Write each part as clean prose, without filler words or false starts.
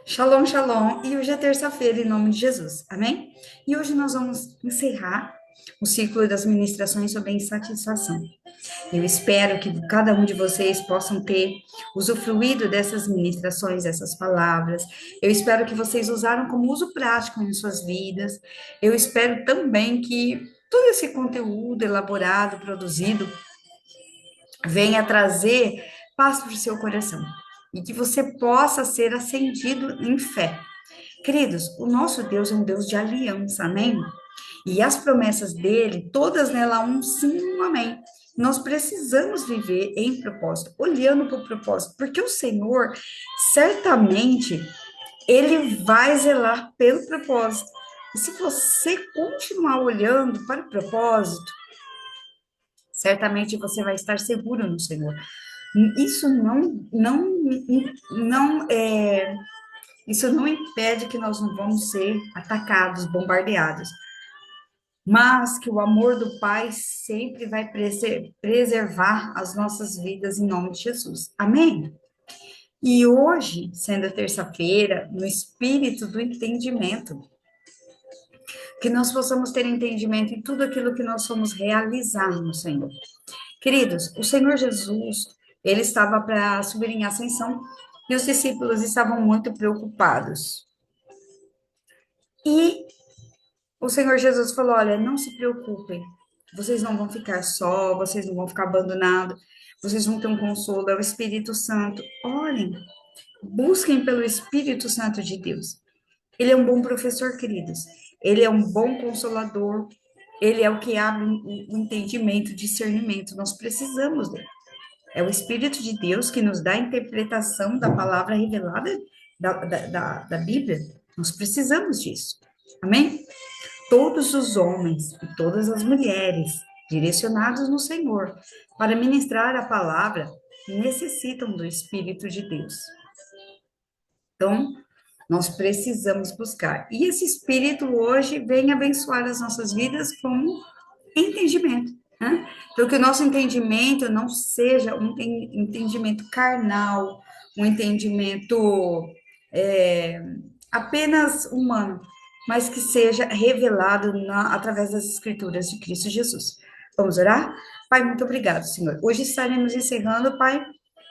Shalom, shalom. E hoje é terça-feira, em nome de Jesus. Amém? E hoje nós vamos encerrar o ciclo das ministrações sobre a insatisfação. Eu espero que cada um de vocês possam ter usufruído dessas ministrações, dessas palavras. Eu espero que vocês usaram como uso prático em suas vidas. Eu espero também que todo esse conteúdo elaborado, produzido, venha trazer paz para o seu coração. E que você possa ser acendido em fé. Queridos, o nosso Deus é um Deus de aliança, amém? E as promessas dele, todas nela um sim, um amém. Nós precisamos viver em propósito, olhando para o propósito, porque o Senhor, certamente, ele vai zelar pelo propósito. E se você continuar olhando para o propósito, certamente você vai estar seguro no Senhor. Isso isso não impede que nós não vamos ser atacados, bombardeados, mas que o amor do Pai sempre vai preservar as nossas vidas em nome de Jesus. Amém? E hoje, sendo terça-feira, no espírito do entendimento, que nós possamos ter entendimento em tudo aquilo que nós somos realizar no Senhor. Queridos, o Senhor Jesus, ele estava para subir em ascensão e os discípulos estavam muito preocupados. E o Senhor Jesus falou: olha, não se preocupem, vocês não vão ficar só, vocês não vão ficar abandonados, vocês vão ter um consolo, é o Espírito Santo. Olhem, busquem pelo Espírito Santo de Deus. Ele é um bom professor, queridos. Ele é um bom consolador. Ele é o que abre o entendimento, o discernimento. Nós precisamos dele. É o Espírito de Deus que nos dá a interpretação da palavra revelada da Bíblia. Nós precisamos disso. Amém? Todos os homens e todas as mulheres direcionados no Senhor para ministrar a palavra necessitam do Espírito de Deus. Então, nós precisamos buscar. E esse Espírito hoje vem abençoar as nossas vidas com entendimento. Né? Então, que o nosso entendimento não seja um entendimento carnal, um entendimento é, apenas humano, mas que seja revelado através das Escrituras de Cristo Jesus. Vamos orar? Pai, muito obrigado, Senhor. Hoje estaremos encerrando, Pai,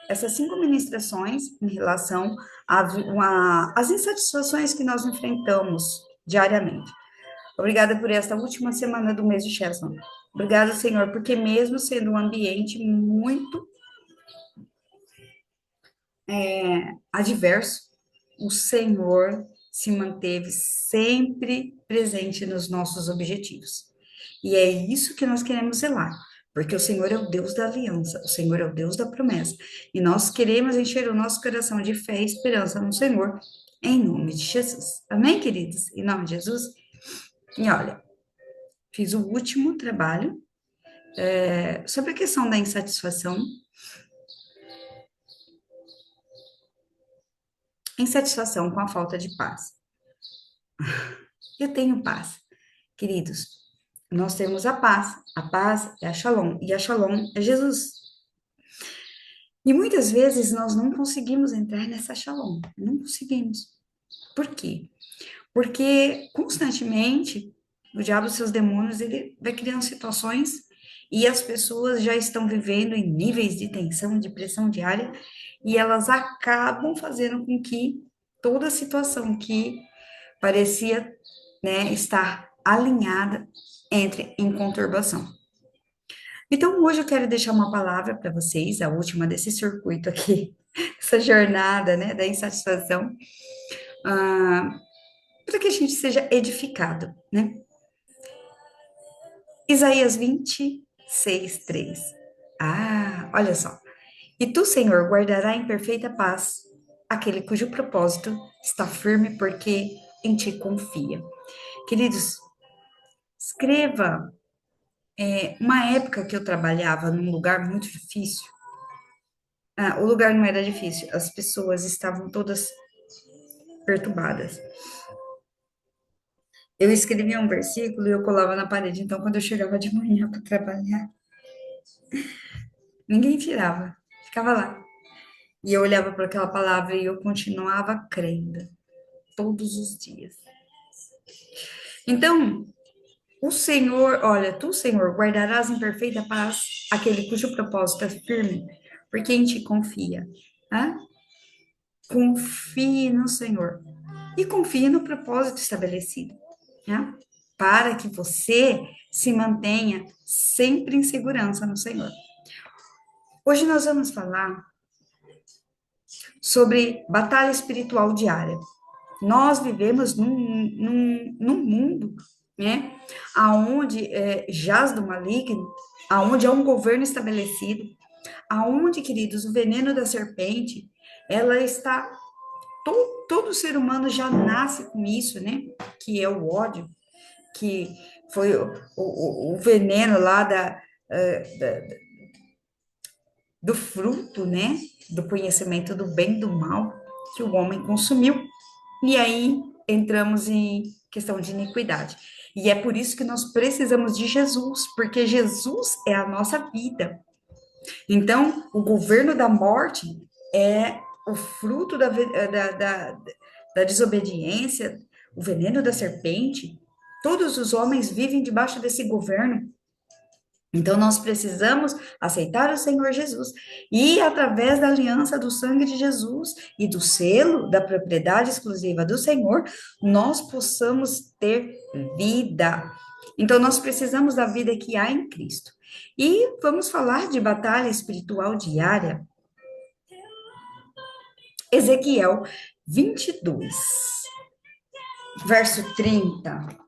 essas 5 ministrações em relação às insatisfações que nós enfrentamos diariamente. Obrigada por esta última semana do mês de Chesson. Obrigada, Senhor, porque mesmo sendo um ambiente muito adverso, o Senhor se manteve sempre presente nos nossos objetivos. E é isso que nós queremos zelar, porque o Senhor é o Deus da aliança, o Senhor é o Deus da promessa, e nós queremos encher o nosso coração de fé e esperança no Senhor, em nome de Jesus. Amém, queridos? Em nome de Jesus. E olha, fiz o último trabalho sobre a questão da insatisfação. Insatisfação com a falta de paz. Eu tenho paz. Queridos, nós temos a paz. A paz é a Shalom. E a Shalom é Jesus. E muitas vezes nós não conseguimos entrar nessa Shalom. Não conseguimos. Por quê? Porque constantemente o diabo e seus demônios, ele vai criando situações e as pessoas já estão vivendo em níveis de tensão, de pressão diária, e elas acabam fazendo com que toda a situação que parecia, né, estar alinhada entre em conturbação. Então, hoje eu quero deixar uma palavra para vocês, a última desse circuito aqui, essa jornada, né, da insatisfação, ah, para que a gente seja edificado, né? Isaías 26:3. Ah, olha só. E tu, Senhor, guardará em perfeita paz aquele cujo propósito está firme porque em ti confia. Queridos, escreva uma época que eu trabalhava num lugar muito difícil. Ah, o lugar não era difícil, as pessoas estavam todas perturbadas. Eu escrevia um versículo e eu colava na parede, então quando eu chegava de manhã para trabalhar, ninguém tirava, ficava lá. E eu olhava para aquela palavra e eu continuava crendo. todos os dias. Então, o Senhor, olha, tu, Senhor, guardarás em perfeita paz aquele cujo propósito é firme, porque em ti confia. Né? Confie no Senhor e confie no propósito estabelecido, né? Para que você se mantenha sempre em segurança no Senhor. Hoje nós vamos falar sobre batalha espiritual diária. Nós vivemos num mundo, né, aonde jaz do maligno, aonde há um governo estabelecido, aonde, queridos, o veneno da serpente, ela está, todo ser humano já nasce com isso, né, que é o ódio, que foi o veneno lá do fruto, né, do conhecimento do bem e do mal, que o homem consumiu. E aí entramos em questão de iniquidade. E é por isso que nós precisamos de Jesus, porque Jesus é a nossa vida. Então, o governo da morte é o fruto da desobediência, o veneno da serpente. Todos os homens vivem debaixo desse governo. Então, nós precisamos aceitar o Senhor Jesus e, através da aliança do sangue de Jesus e do selo da propriedade exclusiva do Senhor, nós possamos ter vida. Então, nós precisamos da vida que há em Cristo. E vamos falar de batalha espiritual diária. Ezequiel 22, verso 30.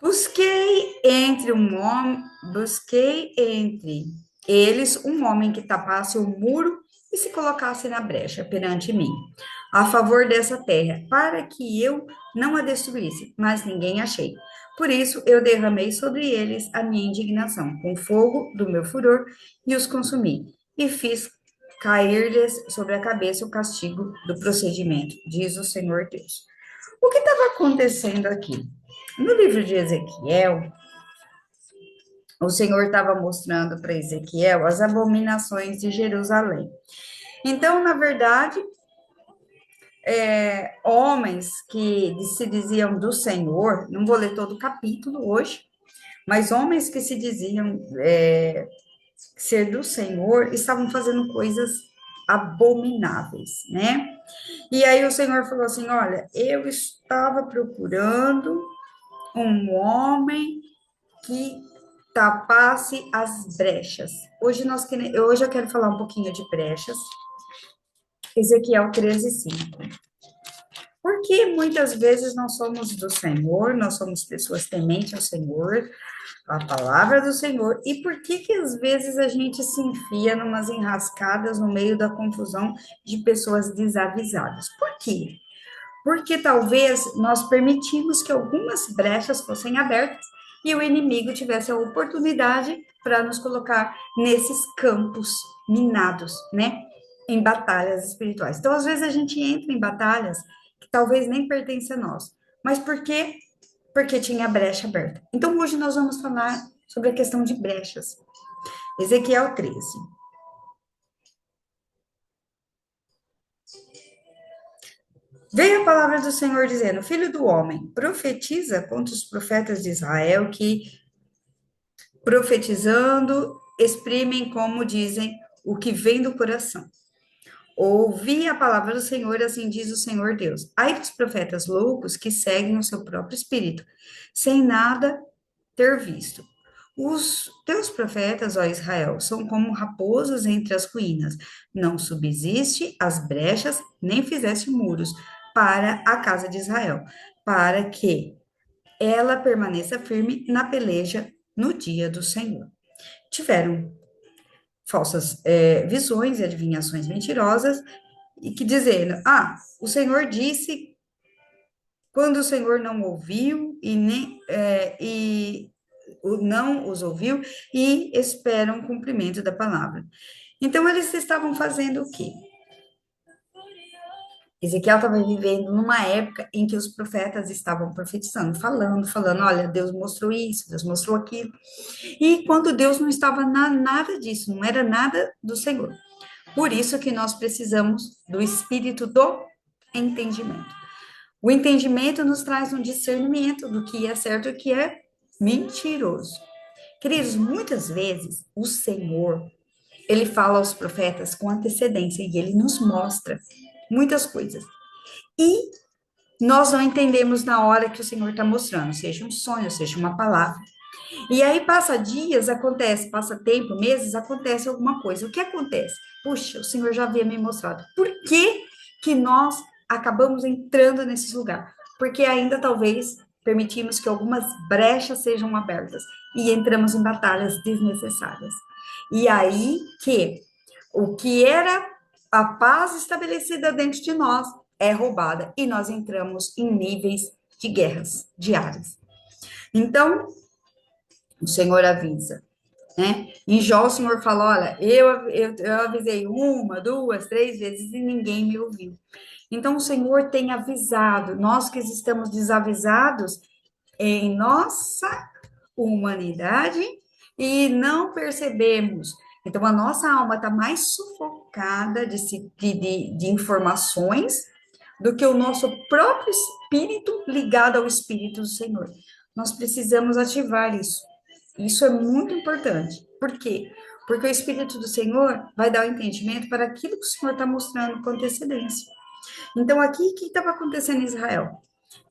Busquei entre eles um homem que tapasse o muro e se colocasse na brecha perante mim, a favor dessa terra, para que eu não a destruísse, mas ninguém achei. Por isso eu derramei sobre eles a minha indignação, com fogo do meu furor, e os consumi, e fiz cair-lhes sobre a cabeça o castigo do procedimento, diz o Senhor Deus. O que estava acontecendo aqui? No livro de Ezequiel, o Senhor estava mostrando para Ezequiel as abominações de Jerusalém. Então, na verdade, homens que se diziam do Senhor, não vou ler todo o capítulo hoje, mas homens que se diziam ser do Senhor estavam fazendo coisas abomináveis, né? E aí o Senhor falou assim: olha, eu estava procurando um homem que tapasse as brechas. Hoje eu quero falar um pouquinho de brechas. Ezequiel 13:5. Porque muitas vezes nós somos do Senhor, nós somos pessoas tementes ao Senhor, a palavra do Senhor, e por que que às vezes a gente se enfia numas enrascadas no meio da confusão de pessoas desavisadas? Por quê? Porque talvez nós permitimos que algumas brechas fossem abertas e o inimigo tivesse a oportunidade para nos colocar nesses campos minados, né? Em batalhas espirituais. Então, às vezes, a gente entra em batalhas que talvez nem pertencem a nós. Mas por quê? Porque tinha brecha aberta. Então, hoje nós vamos falar sobre a questão de brechas. Ezequiel 13. Veio a palavra do Senhor dizendo: Filho do homem, profetiza contra os profetas de Israel que, profetizando, exprimem como dizem o que vem do coração. Ouvi a palavra do Senhor, assim diz o Senhor Deus. Ai dos profetas loucos que seguem o seu próprio espírito, sem nada ter visto. Os teus profetas, ó Israel, são como raposas entre as ruínas. Não subsiste as brechas, nem fizeste muros para a casa de Israel, para que ela permaneça firme na peleja no dia do Senhor. Tiveram falsas visões e adivinhações mentirosas, e que dizendo, o Senhor disse, quando o Senhor não ouviu e não os ouviu, e esperam o cumprimento da palavra. Então, eles estavam fazendo o quê? Ezequiel estava vivendo numa época em que os profetas estavam profetizando, falando, olha, Deus mostrou isso, Deus mostrou aquilo. E quando Deus não estava nada disso, não era nada do Senhor. Por isso que nós precisamos do espírito do entendimento. O entendimento nos traz um discernimento do que é certo e o que é mentiroso. Queridos, muitas vezes o Senhor, ele fala aos profetas com antecedência e ele nos mostra muitas coisas. E nós não entendemos na hora que o Senhor está mostrando, seja um sonho, seja uma palavra. E aí passa dias, acontece, passa tempo, meses, acontece alguma coisa. O que acontece? Puxa, o Senhor já havia me mostrado. Por que que nós acabamos entrando nesses lugares? Porque ainda talvez permitimos que algumas brechas sejam abertas e entramos em batalhas desnecessárias. E aí que o que era a paz estabelecida dentro de nós é roubada e nós entramos em níveis de guerras diárias. Então, o Senhor avisa, né? Em Jó, o Senhor fala: olha, eu avisei uma, duas, três vezes e ninguém me ouviu. Então, o Senhor tem avisado, nós que estamos desavisados em nossa humanidade e não percebemos. Então, a nossa alma está mais sufocada de informações do que o nosso próprio espírito ligado ao Espírito do Senhor. Nós precisamos ativar isso. Isso é muito importante. Por quê? Porque o Espírito do Senhor vai dar o entendimento para aquilo que o Senhor está mostrando com antecedência. Então, aqui, o que estava acontecendo em Israel?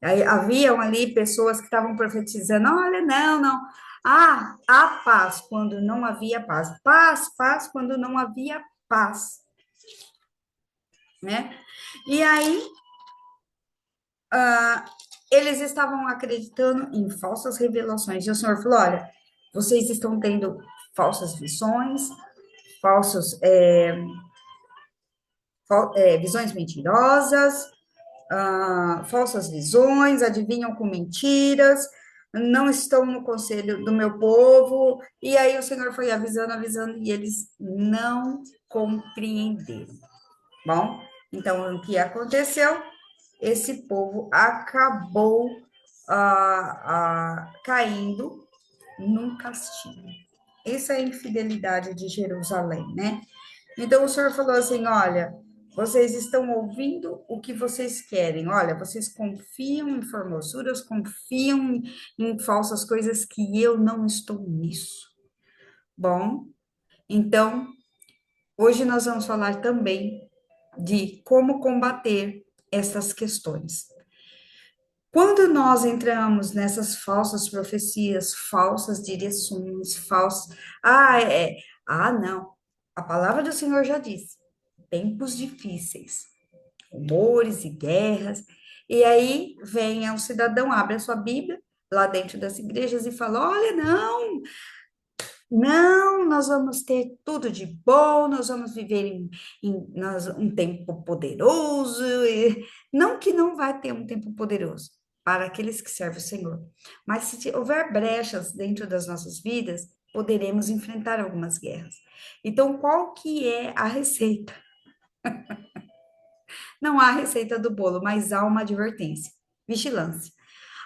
Aí, haviam ali pessoas que estavam profetizando: olha, não, não. Ah, há paz quando não havia paz. Paz, paz quando não havia paz, né? E aí, eles estavam acreditando em falsas revelações. E o Senhor falou: olha, vocês estão tendo falsas visões, falsos, visões mentirosas, falsas visões, adivinham com mentiras, não estão no conselho do meu povo. E aí o Senhor foi avisando, avisando, e eles não compreenderam. Bom, então o que aconteceu? Esse povo acabou caindo num castigo. Essa é a infidelidade de Jerusalém, né? Então o Senhor falou assim: olha, vocês estão ouvindo o que vocês querem. Olha, vocês confiam em formosuras, confiam em falsas coisas que eu não estou nisso. Bom, então hoje nós vamos falar também de como combater essas questões. Quando nós entramos nessas falsas profecias, falsas direções, falsas. Não. A palavra do Senhor já disse: tempos difíceis, rumores e guerras. E aí vem um cidadão, abre a sua Bíblia lá dentro das igrejas e fala: olha, não, não, nós vamos ter tudo de bom, nós vamos viver um tempo poderoso. Não que não vai ter um tempo poderoso para aqueles que servem o Senhor, mas se houver brechas dentro das nossas vidas, poderemos enfrentar algumas guerras. Então, qual que é a receita? Não há receita do bolo, mas há uma advertência: vigilância.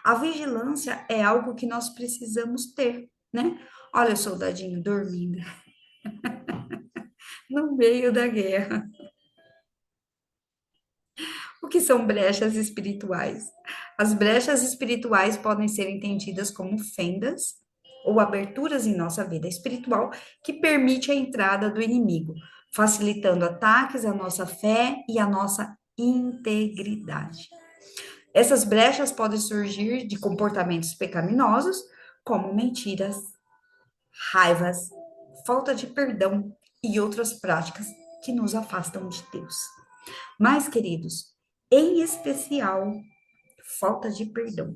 A vigilância é algo que nós precisamos ter, né? Olha o soldadinho dormindo no meio da guerra. O que são brechas espirituais? As brechas espirituais podem ser entendidas como fendas ou aberturas em nossa vida espiritual que permite a entrada do inimigo, facilitando ataques à nossa fé e à nossa integridade. Essas brechas podem surgir de comportamentos pecaminosos, como mentiras, raivas, falta de perdão e outras práticas que nos afastam de Deus. Mas, queridos, em especial, falta de perdão.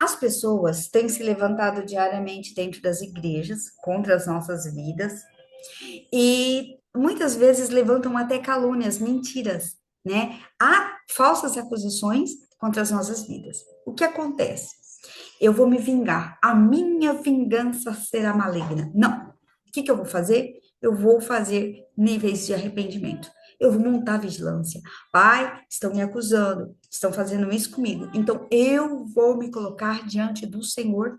As pessoas têm se levantado diariamente dentro das igrejas contra as nossas vidas e muitas vezes levantam até calúnias, mentiras, né? Há falsas acusações contra as nossas vidas. O que acontece? Eu vou me vingar, a minha vingança será maligna. Não. O que eu vou fazer? Eu vou fazer níveis de arrependimento. eu vou montar vigilância. Pai, estão me acusando, estão fazendo isso comigo. Então, eu vou me colocar diante do Senhor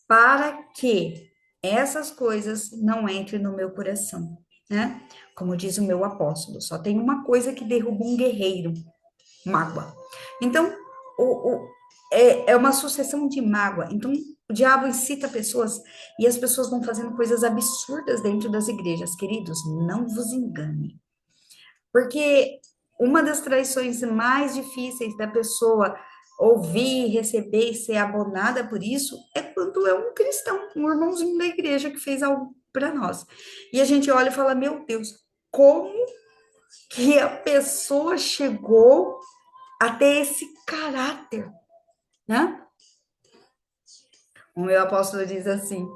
para que essas coisas não entrem no meu coração, né? Como diz o meu apóstolo, só tem uma coisa que derruba um guerreiro: mágoa. Então, é uma sucessão de mágoa. Então, o diabo incita pessoas e as pessoas vão fazendo coisas absurdas dentro das igrejas. Queridos, não vos engane. Porque uma das traições mais difíceis da pessoa ouvir, receber e ser abonada por isso é quando é um cristão, um irmãozinho da igreja que fez algo para nós. E a gente olha e fala: meu Deus, como que a pessoa chegou a ter esse caráter, né? O meu apóstolo diz assim: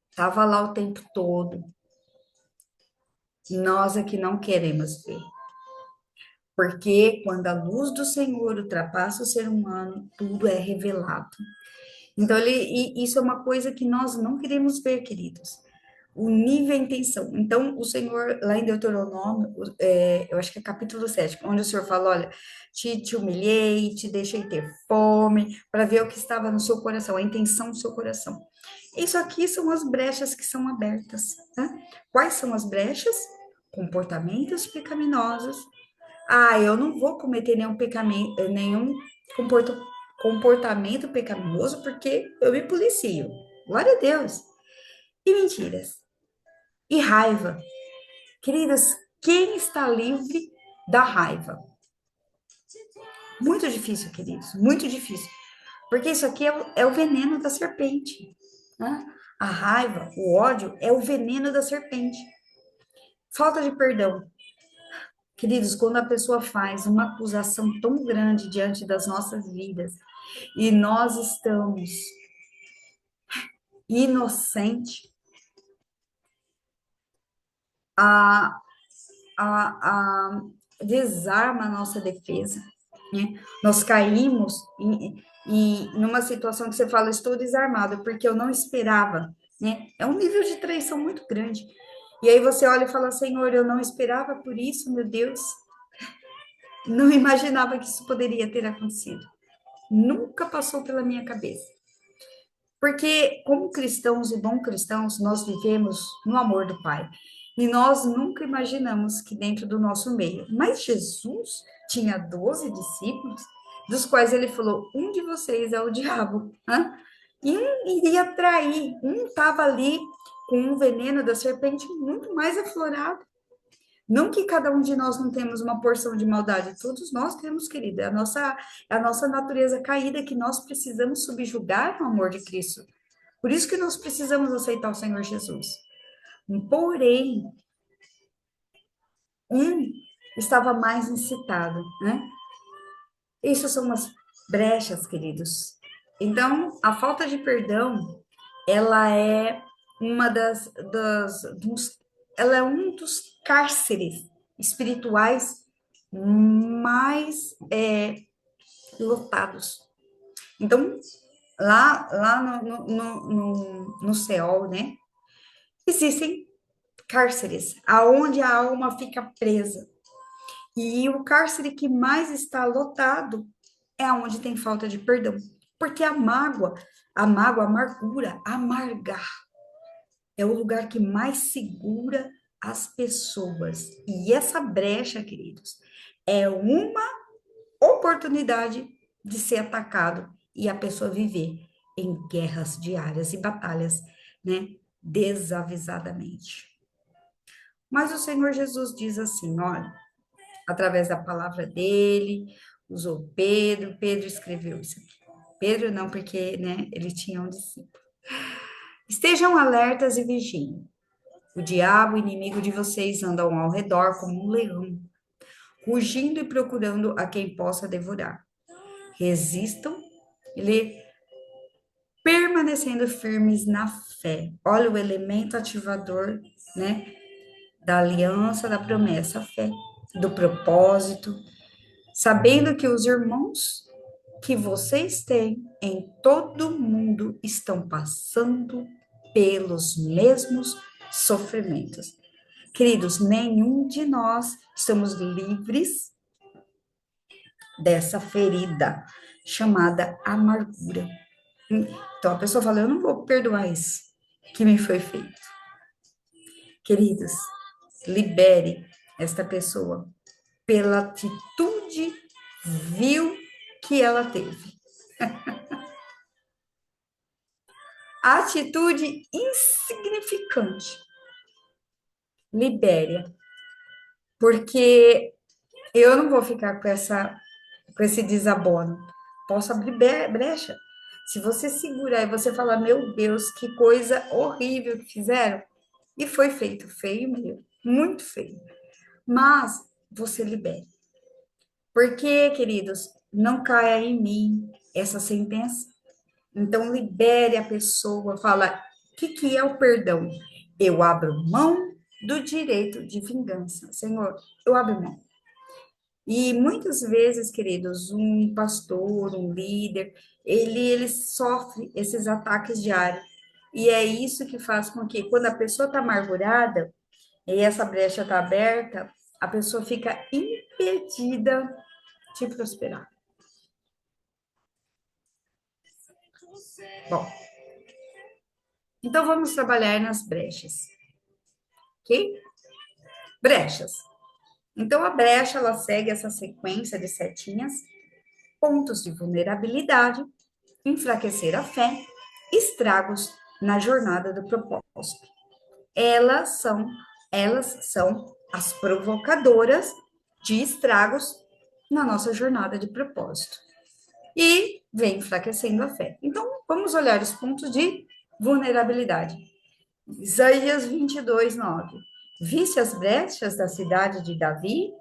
estava lá o tempo todo, nós é que não queremos ver. Porque quando a luz do Senhor ultrapassa o ser humano, tudo é revelado. Então, e isso é uma coisa que nós não queremos ver, queridos. O nível e a intenção. Então, o Senhor, lá em Deuteronômio, eu acho que é capítulo 7, onde o Senhor fala: olha, te humilhei, te deixei ter fome, para ver o que estava no seu coração, a intenção do seu coração. Isso aqui são as brechas que são abertas, né? Quais são as brechas? Comportamentos pecaminosos. Ah, eu não vou cometer nenhum comporta- comportamento pecaminoso porque eu me policio. Glória a Deus. E mentiras. E raiva. Queridas, quem está livre da raiva? Muito difícil, queridos, muito difícil. Porque isso aqui é o veneno da serpente, né? A raiva, o ódio é o veneno da serpente. Falta de perdão. Queridos, quando a pessoa faz uma acusação tão grande diante das nossas vidas e nós estamos inocentes, a, a desarma a nossa defesa, né? Nós caímos numa situação que você fala: estou desarmado, porque eu não esperava, né? É um nível de traição muito grande. E aí você olha e fala: Senhor, eu não esperava por isso, meu Deus. Não imaginava que isso poderia ter acontecido. Nunca passou pela minha cabeça. Porque, como cristãos e bons cristãos, nós vivemos no amor do Pai. E nós nunca imaginamos que dentro do nosso meio. Mas Jesus tinha 12 discípulos, dos quais ele falou: um de vocês é o diabo. Né? E um iria trair, um estava ali com um veneno da serpente muito mais aflorado. Não que cada um de nós não temos uma porção de maldade, todos nós temos, querida. É a nossa natureza caída que nós precisamos subjugar no amor de Cristo. Por isso que nós precisamos aceitar o Senhor Jesus. Porém, um estava mais incitado, né? Isso são umas brechas, queridos. Então, a falta de perdão, ela é uma ela é um dos cárceres espirituais mais lotados. Então, lá no Seol, né, existem cárceres, aonde a alma fica presa. E o cárcere que mais está lotado é onde tem falta de perdão. Porque a amargura, amargar, é o lugar que mais segura as pessoas. E essa brecha, queridos, é uma oportunidade de ser atacado e a pessoa viver em guerras diárias e batalhas, né, desavisadamente. Mas o Senhor Jesus diz assim: olha, através da palavra dele, usou Pedro, Pedro escreveu isso aqui. Pedro não, porque, né, ele tinha um discípulo. Estejam alertas e vigiem. O diabo, inimigo de vocês, anda ao redor como um leão, rugindo e procurando a quem possa devorar. Resistam, ele permanecendo firmes na fé. Olha o elemento ativador, né, da aliança, da promessa, a fé, do propósito, sabendo que os irmãos que vocês têm em todo o mundo estão passando pelos mesmos sofrimentos. Queridos, nenhum de nós estamos livres dessa ferida chamada amargura. Então a pessoa fala: eu não vou perdoar isso que me foi feito. Queridos, libere esta pessoa pela atitude vil que ela teve. Atitude insignificante. Libere, porque eu não vou ficar com esse desabono. Posso abrir brecha. Se você segurar e você falar, meu Deus, que coisa horrível que fizeram, e foi feito feio mesmo, muito feio. Mas você libere. Porque, queridos, não caia em mim essa sentença. Então, libere a pessoa, fala, o que é o perdão? Eu abro mão do direito de vingança. Senhor, eu abro mão. E muitas vezes, queridos, um pastor, um líder, ele sofre esses ataques diários. E é isso que faz com que, quando a pessoa está amargurada, e essa brecha está aberta, a pessoa fica impedida de prosperar. Bom, então vamos trabalhar nas brechas, ok? Brechas. Então, a brecha, ela segue essa sequência de setinhas, pontos de vulnerabilidade, enfraquecer a fé, estragos na jornada do propósito. Elas são, elas são as provocadoras de estragos na nossa jornada de propósito. E vem enfraquecendo a fé. Então, vamos olhar os pontos de vulnerabilidade. Isaías 22, 9. Viste as brechas da cidade de Davi,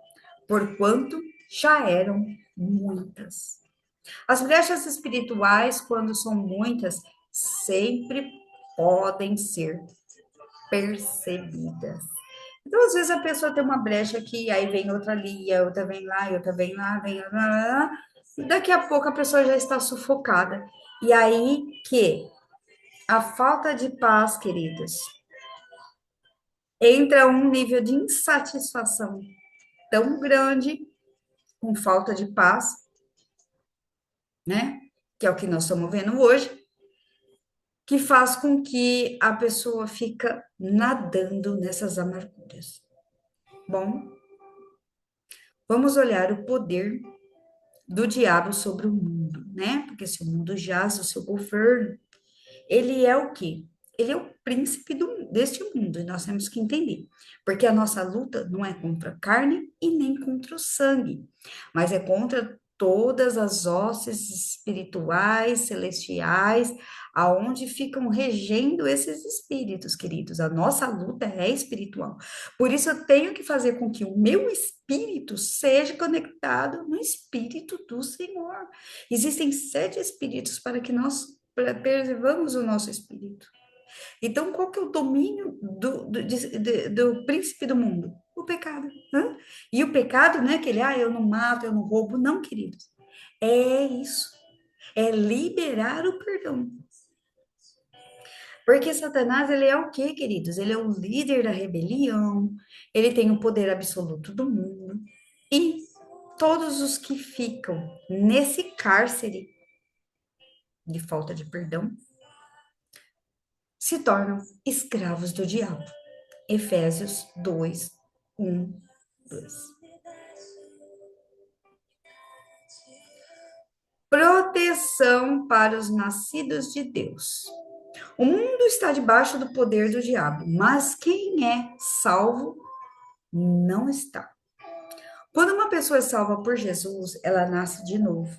porquanto já eram muitas. As brechas espirituais, quando são muitas, sempre podem ser percebidas. Então, às vezes, a pessoa tem uma brecha aqui, aí vem outra ali, a outra vem lá, a outra vem lá, vem lá, e daqui a pouco a pessoa já está sufocada. E aí que a falta de paz, queridos, entra um nível de insatisfação tão grande, com falta de paz, né? Que é o que nós estamos vendo hoje, que faz com que a pessoa fica nadando nessas amarguras. Bom, vamos olhar o poder do diabo sobre o mundo, né? Porque se o mundo jaz o seu governo, ele é o quê? Ele é o príncipe deste mundo, e nós temos que entender. Porque a nossa luta não é contra a carne e nem contra o sangue, mas é contra todas as hostes espirituais, celestiais, aonde ficam regendo esses espíritos, queridos. A nossa luta é espiritual. Por isso eu tenho que fazer com que o meu espírito seja conectado no espírito do Senhor. Existem 7 espíritos para que nós preservamos o nosso espírito. Então, qual que é o domínio do príncipe do mundo? O pecado. Né? E o pecado não é aquele, eu não mato, eu não roubo. Não, queridos. É isso. É liberar o perdão. Porque Satanás, ele é o quê, queridos? Ele é o líder da rebelião, ele tem o poder absoluto do mundo. E todos os que ficam nesse cárcere de falta de perdão se tornam escravos do diabo. Efésios 2, 1, 2. Proteção para os nascidos de Deus. O mundo está debaixo do poder do diabo, mas quem é salvo não está. Quando uma pessoa é salva por Jesus, ela nasce de novo.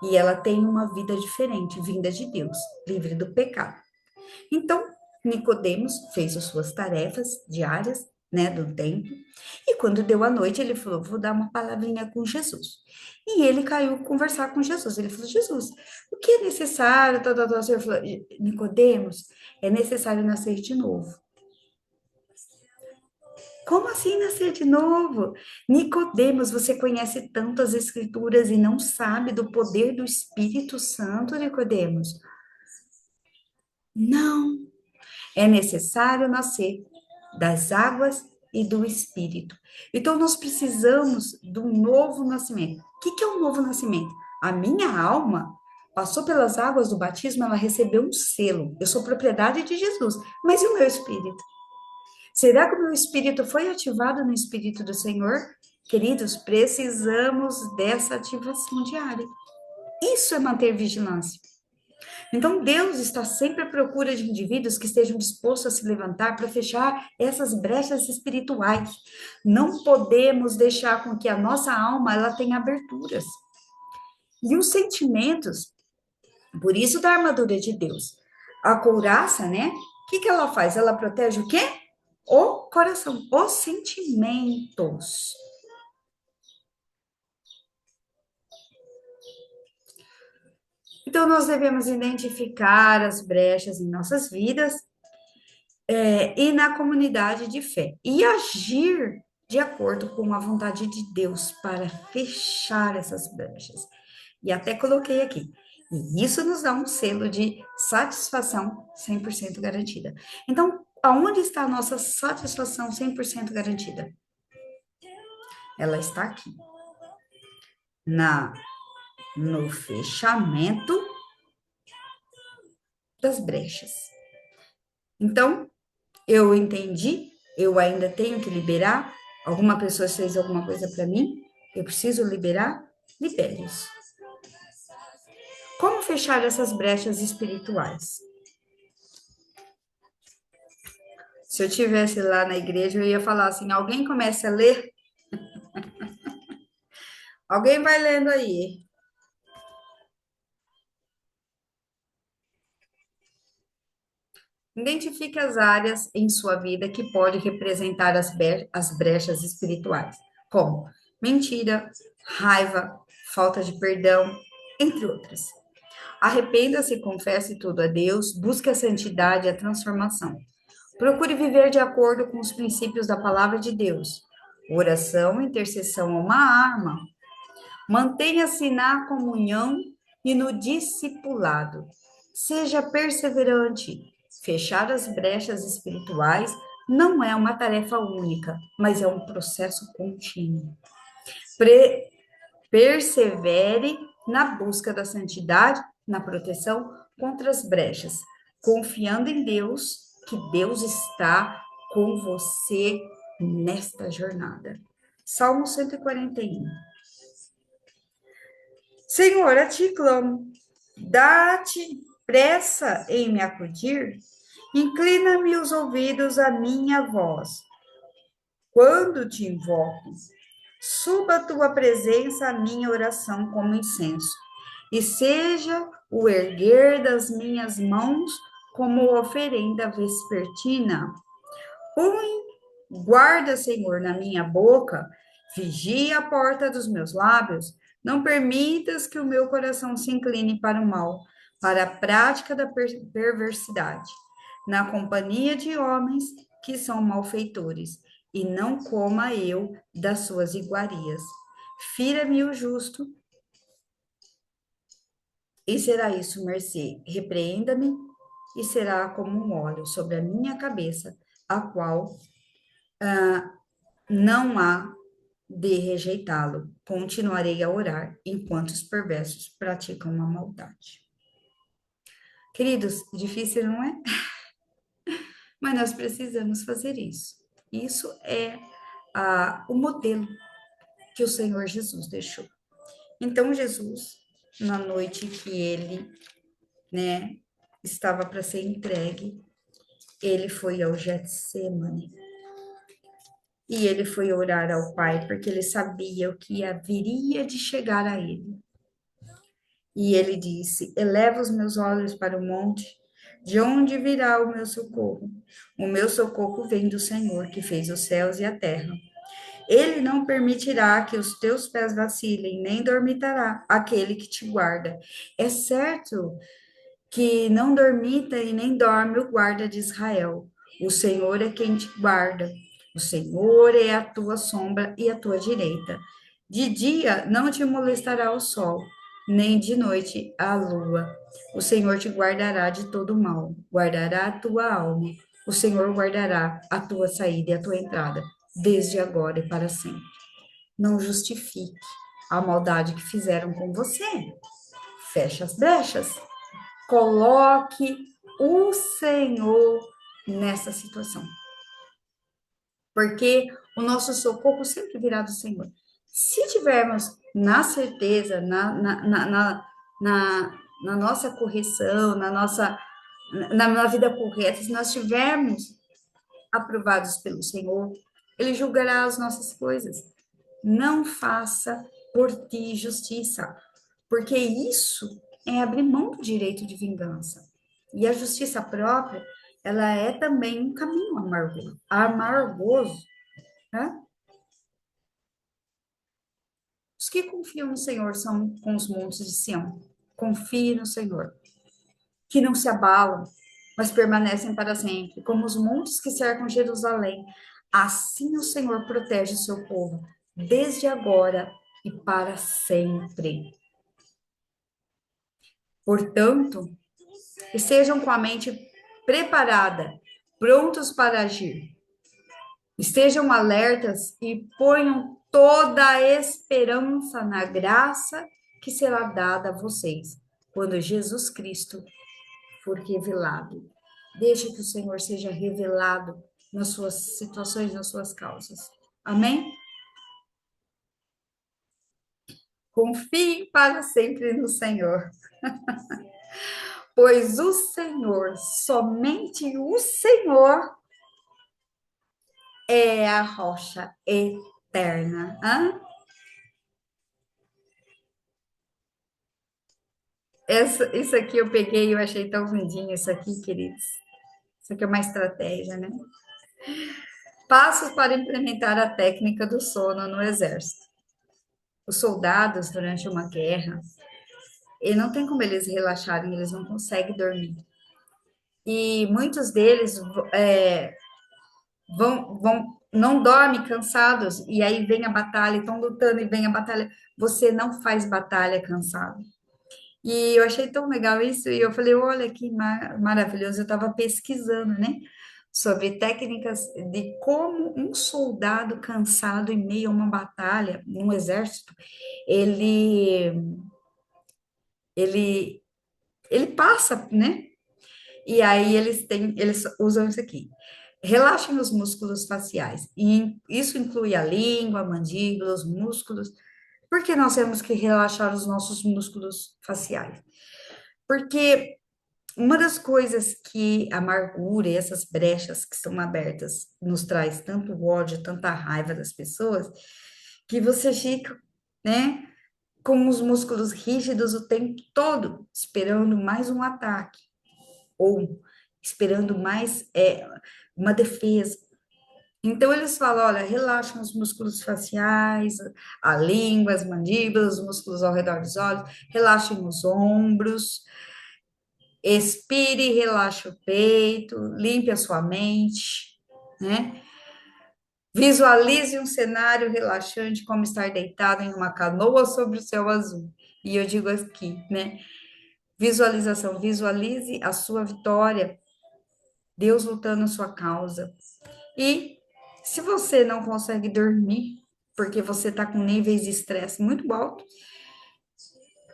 E ela tem uma vida diferente, vinda de Deus, livre do pecado. Então, Nicodemos fez as suas tarefas diárias, né, do templo, e quando deu a noite, ele falou: vou dar uma palavrinha com Jesus. E ele caiu conversar com Jesus. Ele falou: Jesus, o que é necessário? Ele falou: Nicodemos, é necessário nascer de novo. Como assim nascer de novo? Nicodemos, você conhece tanto as escrituras e não sabe do poder do Espírito Santo, Nicodemos? Não. É necessário nascer das águas e do Espírito. Então, nós precisamos do novo nascimento. O que é um novo nascimento? A minha alma passou pelas águas do batismo, ela recebeu um selo. Eu sou propriedade de Jesus, mas e o meu espírito? Será que o meu espírito foi ativado no Espírito do Senhor? Queridos, precisamos dessa ativação diária. Isso é manter vigilância. Então, Deus está sempre à procura de indivíduos que estejam dispostos a se levantar para fechar essas brechas espirituais. Não podemos deixar com que a nossa alma ela tenha aberturas. E os sentimentos, por isso da armadura de Deus. A couraça, né? O que ela faz? Ela protege o quê? O coração, os sentimentos. Então, nós devemos identificar as brechas em nossas vidas e na comunidade de fé e agir de acordo com a vontade de Deus para fechar essas brechas. E até coloquei aqui. E isso nos dá um selo de satisfação 100% garantida. Então, aonde está a nossa satisfação 100% garantida? Ela está aqui. No fechamento das brechas. Então, eu entendi, eu ainda tenho que liberar. Alguma pessoa fez alguma coisa para mim, eu preciso liberar, libere-os. Como fechar essas brechas espirituais? Se eu tivesse lá na igreja, eu ia falar assim: alguém começa a ler? Alguém vai lendo aí. Identifique as áreas em sua vida que pode representar as brechas espirituais, como mentira, raiva, falta de perdão, entre outras. Arrependa-se e confesse tudo a Deus, busque a santidade e a transformação. Procure viver de acordo com os princípios da palavra de Deus. Oração, intercessão é uma arma. Mantenha-se na comunhão e no discipulado. Seja perseverante. Fechar as brechas espirituais não é uma tarefa única, mas é um processo contínuo. Persevere na busca da santidade, na proteção contra as brechas, confiando em Deus, que Deus está com você nesta jornada. Salmo 141. Senhor, a ti clamo, dá-te pressa em me acudir, inclina-me os ouvidos à minha voz. Quando te invoco, suba a tua presença à minha oração como incenso, e seja o erguer das minhas mãos como oferenda vespertina. Põe guarda, Senhor, na minha boca, vigia a porta dos meus lábios, não permitas que o meu coração se incline para o mal, para a prática da perversidade, na companhia de homens que são malfeitores, e não coma eu das suas iguarias. Fira-me o justo, e será isso mercê. Repreenda-me, e será como um óleo sobre a minha cabeça, a qual não há de rejeitá-lo. Continuarei a orar enquanto os perversos praticam a maldade. Queridos, difícil não é? Mas nós precisamos fazer isso. Isso é o modelo que o Senhor Jesus deixou. Então, Jesus, na noite que ele, né, estava para ser entregue, ele foi ao Getsemane. E ele foi orar ao Pai, porque ele sabia o que haveria de chegar a ele. E ele disse: eleva os meus olhos para o monte, de onde virá o meu socorro? O meu socorro vem do Senhor, que fez os céus e a terra. Ele não permitirá que os teus pés vacilem, nem dormitará aquele que te guarda. É certo que não dormita e nem dorme o guarda de Israel. O Senhor é quem te guarda. O Senhor é a tua sombra e a tua direita. De dia não te molestará o sol, nem de noite a lua. O Senhor te guardará de todo mal, guardará a tua alma. O Senhor guardará a tua saída e a tua entrada, desde agora e para sempre. Não justifique a maldade que fizeram com você. Feche as brechas. Coloque o Senhor nessa situação. Porque o nosso socorro sempre virá do Senhor. Se tivermos na certeza, na nossa correção, na vida correta, se nós tivermos aprovados pelo Senhor, Ele julgará as nossas coisas. Não faça por ti justiça, porque isso é abrir mão do direito de vingança. E a justiça própria, ela é também um caminho amargoso, né? Os que confiam no Senhor são com os montes de Sião. Confie no Senhor, que não se abalam, mas permanecem para sempre, como os montes que cercam Jerusalém. Assim o Senhor protege o seu povo, desde agora e para sempre. Portanto, estejam com a mente preparada, prontos para agir. Estejam alertas e ponham toda a esperança na graça que será dada a vocês quando Jesus Cristo for revelado. Deixe que o Senhor seja revelado nas suas situações, nas suas causas. Amém? Confie para sempre no Senhor, pois o Senhor, somente o Senhor, é a rocha eterna. Hã? Isso aqui eu peguei e eu achei tão lindinho, isso aqui, queridos. Isso aqui é uma estratégia, né? Passos para implementar a técnica do sono no exército. Os soldados, durante uma guerra, e não tem como eles relaxarem, eles não conseguem dormir. E muitos deles não dormem cansados, e aí vem a batalha, estão lutando e vem a batalha. Você não faz batalha cansado. E eu achei tão legal isso, e eu falei, olha que maravilhoso, eu estava pesquisando, né, sobre técnicas de como um soldado cansado em meio a uma batalha, num exército, ele, ele, ele passa, né, e aí eles usam isso aqui. Relaxem os músculos faciais, e isso inclui a língua, a mandíbula, os músculos. Por que nós temos que relaxar os nossos músculos faciais? Porque uma das coisas que a amargura e essas brechas que são abertas nos traz tanto ódio, tanta raiva das pessoas, que você fica, né, com os músculos rígidos o tempo todo, esperando mais um ataque, ou esperando mais uma defesa. Então, eles falam, olha, relaxam os músculos faciais, a língua, as mandíbulas, os músculos ao redor dos olhos, relaxem os ombros, expire, relaxe o peito, limpe a sua mente, né? Visualize um cenário relaxante, como estar deitado em uma canoa sobre o céu azul. E eu digo aqui, né? Visualização, visualize a sua vitória, Deus lutando a sua causa. E se você não consegue dormir, porque você está com níveis de estresse muito alto,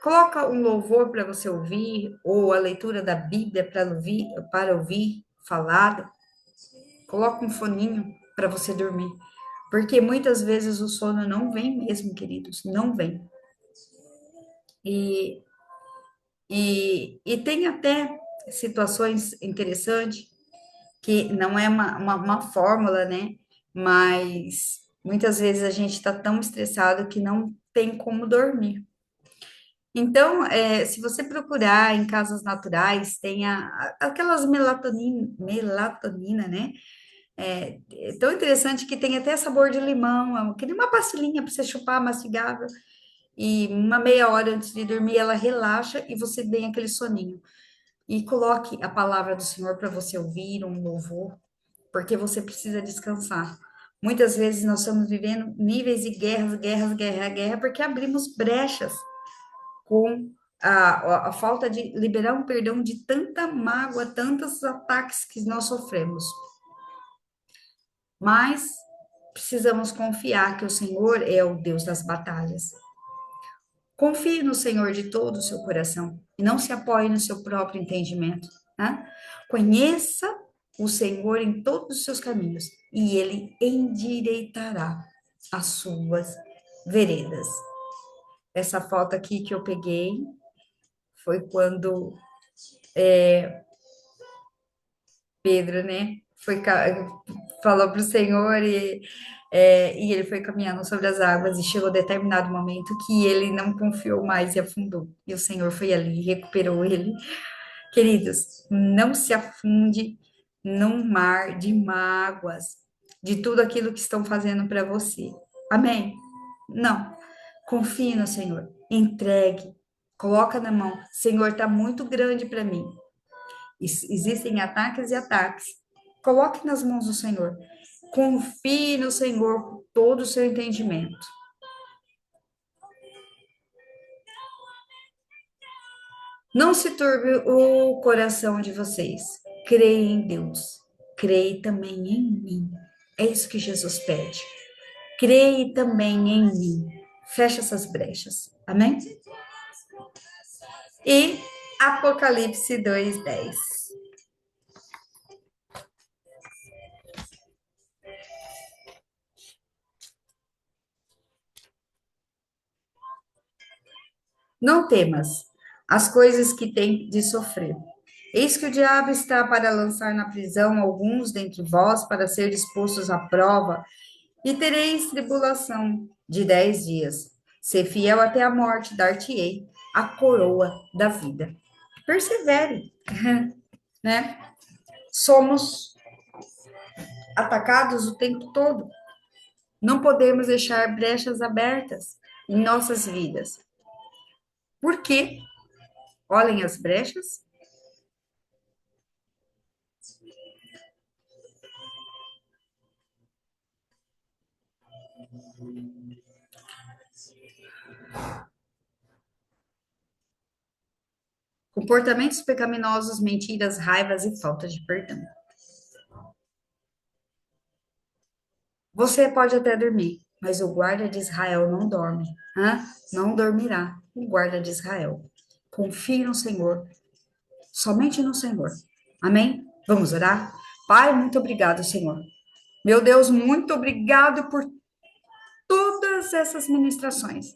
coloca um louvor para você ouvir, ou a leitura da Bíblia para ouvir falado. Coloca um foninho para você dormir. Porque muitas vezes o sono não vem mesmo, queridos, não vem. E, e tem até situações interessantes, que não é uma fórmula, né? Mas muitas vezes a gente está tão estressado que não tem como dormir. Então, se você procurar em casas naturais, tem aquelas melatonina, né? É tão interessante que tem até sabor de limão, que nem uma pastilhinha para você chupar, mastigável, e uma meia hora antes de dormir ela relaxa e você tem aquele soninho. E coloque a palavra do Senhor para você ouvir, um louvor, porque você precisa descansar. Muitas vezes nós estamos vivendo níveis de guerra, porque abrimos brechas com a falta de liberar um perdão de tanta mágoa, tantos ataques que nós sofremos. Mas precisamos confiar que o Senhor é o Deus das batalhas. Confie no Senhor de todo o seu coração e não se apoie no seu próprio entendimento, né? Conheça o Senhor em todos os seus caminhos e ele endireitará as suas veredas. Essa foto aqui que eu peguei foi quando Pedro, né, falou para o Senhor e ele foi caminhando sobre as águas e chegou a determinado momento que ele não confiou mais e afundou. E o Senhor foi ali e recuperou ele. Queridos, não se afunde num mar de mágoas, de tudo aquilo que estão fazendo para você. Amém? Não. Confie no Senhor. Entregue. Coloca na mão. Senhor, está muito grande para mim. Existem ataques e ataques. Coloque nas mãos do Senhor. Confie no Senhor com todo o seu entendimento. Não se turbe o coração de vocês. Creia em Deus. Creia também em mim. É isso que Jesus pede. Creia também em mim. Fecha essas brechas. Amém? E Apocalipse 2:10. Não temas as coisas que tem de sofrer. Eis que o diabo está para lançar na prisão alguns dentre vós para ser dispostos à prova, e tereis tribulação de 10 dias. Ser fiel até a morte, dar-te-ei a coroa da vida. Persevere, né? Somos atacados o tempo todo. Não podemos deixar brechas abertas em nossas vidas. Por quê? Olhem as brechas. Comportamentos pecaminosos, mentiras, raivas e falta de perdão. Você pode até dormir, mas o guarda de Israel não dorme. Não dormirá o guarda de Israel. Confie no Senhor, somente no Senhor. Amém? Vamos orar? Pai, muito obrigado, Senhor. Meu Deus, muito obrigado por todas essas ministrações.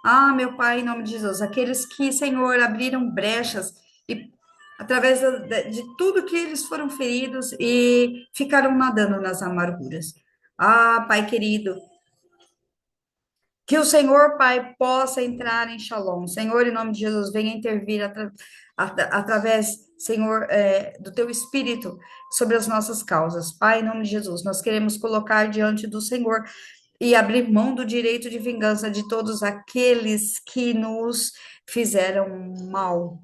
Ah, meu Pai, em nome de Jesus, aqueles que, Senhor, abriram brechas e através de tudo que eles foram feridos e ficaram nadando nas amarguras. Ah, Pai querido, que o Senhor, Pai, possa entrar em Shalom. Senhor, em nome de Jesus, venha intervir através, Senhor, do Teu Espírito sobre as nossas causas. Pai, em nome de Jesus, nós queremos colocar diante do Senhor e abrir mão do direito de vingança de todos aqueles que nos fizeram mal.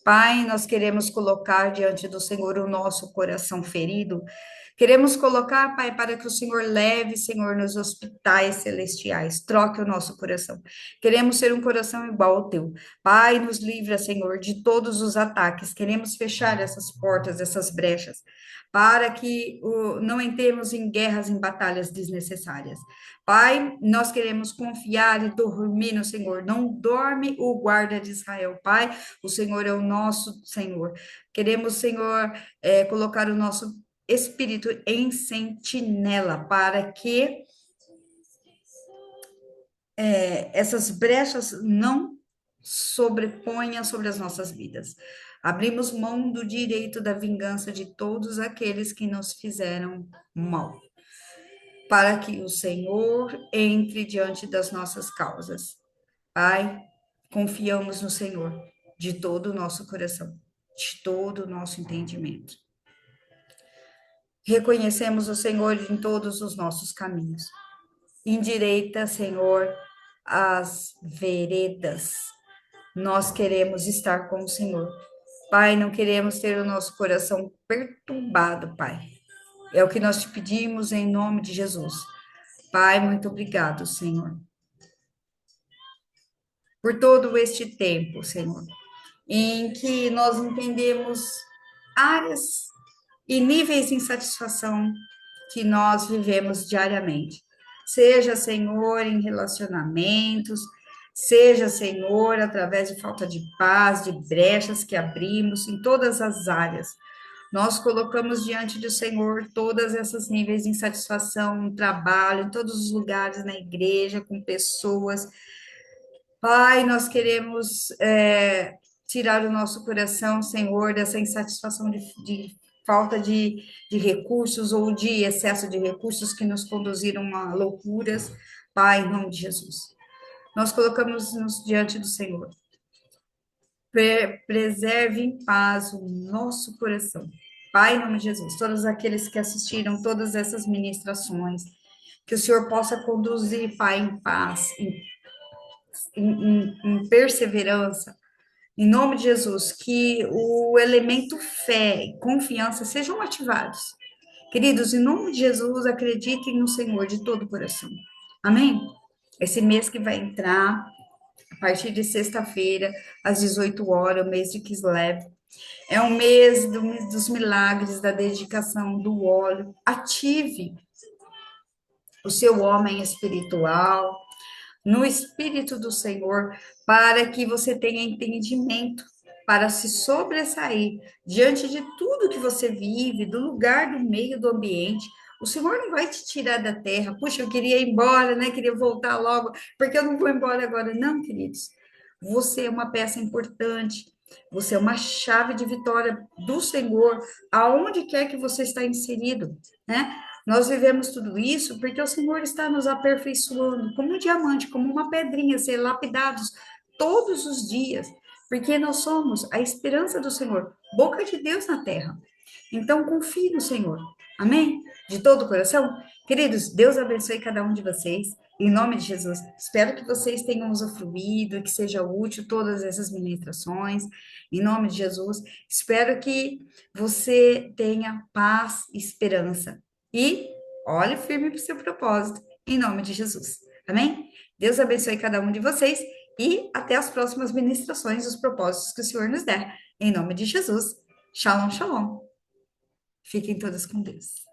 Pai, nós queremos colocar diante do Senhor o nosso coração ferido. Queremos colocar, Pai, para que o Senhor leve, Senhor, nos hospitais celestiais. Troque o nosso coração. Queremos ser um coração igual ao teu. Pai, nos livra, Senhor, de todos os ataques. Queremos fechar essas portas, essas brechas, para que não entremos em guerras, em batalhas desnecessárias. Pai, nós queremos confiar e dormir no Senhor. Não dorme o guarda de Israel, Pai. O Senhor é o nosso Senhor. Queremos, Senhor, colocar o nosso espírito em sentinela para que essas brechas não sobreponham sobre as nossas vidas. Abrimos mão do direito da vingança de todos aqueles que nos fizeram mal, para que o Senhor entre diante das nossas causas. Pai, confiamos no Senhor de todo o nosso coração, de todo o nosso entendimento. Reconhecemos o Senhor em todos os nossos caminhos. Endireita, Senhor, as veredas. Nós queremos estar com o Senhor. Pai, não queremos ter o nosso coração perturbado, Pai. É o que nós te pedimos em nome de Jesus. Pai, muito obrigado, Senhor, por todo este tempo, Senhor, em que nós entendemos áreas e níveis de insatisfação que nós vivemos diariamente. seja, Senhor, em relacionamentos, seja, Senhor, através de falta de paz, de brechas que abrimos em todas as áreas. Nós colocamos diante do Senhor todas essas níveis de insatisfação no trabalho, em todos os lugares, na igreja, com pessoas. Pai, nós queremos tirar o nosso coração, Senhor, dessa insatisfação de falta de recursos ou de excesso de recursos que nos conduziram a loucuras. Pai, em nome de Jesus. Nós colocamos-nos diante do Senhor. Preserve em paz o nosso coração. Pai, em nome de Jesus, todos aqueles que assistiram todas essas ministrações, que o Senhor possa conduzir, Pai, em paz, em perseverança, em nome de Jesus, que o elemento fé e confiança sejam ativados. Queridos, em nome de Jesus, acreditem no Senhor de todo o coração. Amém? Esse mês que vai entrar, a partir de sexta-feira, às 18 horas, o mês de Kislev, é um mês dos milagres, da dedicação do óleo. Ative o seu homem espiritual, no Espírito do Senhor, para que você tenha entendimento, para se sobressair diante de tudo que você vive, do lugar, do meio, do ambiente. O Senhor não vai te tirar da terra. Puxa, eu queria ir embora, né? Queria voltar logo, porque eu não vou embora agora. Não, queridos. Você é uma peça importante. Você é uma chave de vitória do Senhor, aonde quer que você está inserido, né? Nós vivemos tudo isso porque o Senhor está nos aperfeiçoando, como um diamante, como uma pedrinha, ser lapidados todos os dias, porque nós somos a esperança do Senhor, boca de Deus na terra. Então, confie no Senhor. Amém? De todo o coração. Queridos, Deus abençoe cada um de vocês. Em nome de Jesus. Espero que vocês tenham usufruído, que seja útil todas essas ministrações. Em nome de Jesus. Espero que você tenha paz e esperança. E olhe firme para o seu propósito. Em nome de Jesus. Amém? Deus abençoe cada um de vocês. E até as próximas ministrações, os propósitos que o Senhor nos der. Em nome de Jesus. Shalom, shalom. Fiquem todos com Deus.